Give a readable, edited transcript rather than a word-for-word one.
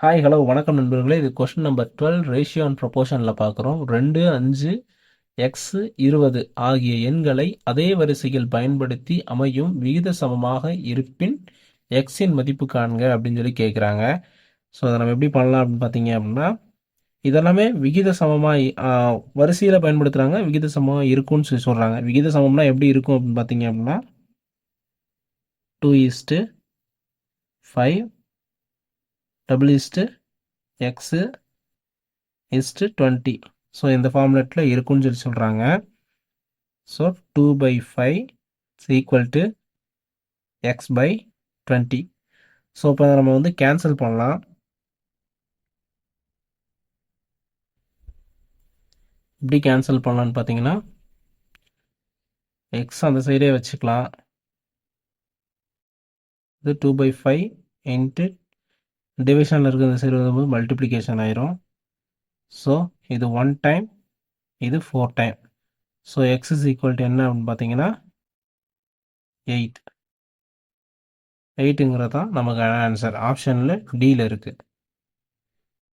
Hi hello வணக்கம் நண்பர்களே. இது கொஸ்டின் நம்பர் 12 ரேஷியோ அண்ட் ப்ரொபோர்ஷனில் பார்க்குறோம். 2 5 எக்ஸ் 20 ஆகிய எண்களை அதே வரிசையில் பயன்படுத்தி அமையும் விகித சமமாக இருப்பின் எக்ஸின் மதிப்பு காண்க அப்படின்னு சொல்லி கேட்குறாங்க. ஸோ அதை நம்ம எப்படி பண்ணலாம் அப்படின்னு பார்த்தீங்க அப்படின்னா, இதெல்லாமே விகித சமமாக வரிசையில் பயன்படுத்துகிறாங்க, விகித சமமாக இருக்கும்னு சொல்லி சொல்கிறாங்க. விகித சமம்னா எப்படி இருக்கும் அப்படின்னு பார்த்தீங்க அப்படின்னா 2:5 x இஸ்டு 20. ஸோ இந்த ஃபார்முலேட்டில் இருக்குன்னு சொல்லி சொல்கிறாங்க. So 2/5 equal to x/20. So இப்போ நம்ம வந்து கேன்சல் பண்ணலாம். எப்படி கேன்சல் பண்ணலான்னு பார்த்தீங்கன்னா, எக்ஸ் அந்த சைடே வச்சுக்கலாம். இது 2/5 இன்ட்டு டிவிஷனில் இருக்கிற இந்த சைடு வரும்போது மல்டிப்ளிகேஷன் ஆயிரும். ஸோ இது 1 டைம், இது 4 time. So X is equal to என்ன அப்படின்னு பார்த்தீங்கன்னா 8. 8ங்கிறது தான் நமக்கு ஆன்சர். ஆப்ஷனில் டியில் இருக்குது.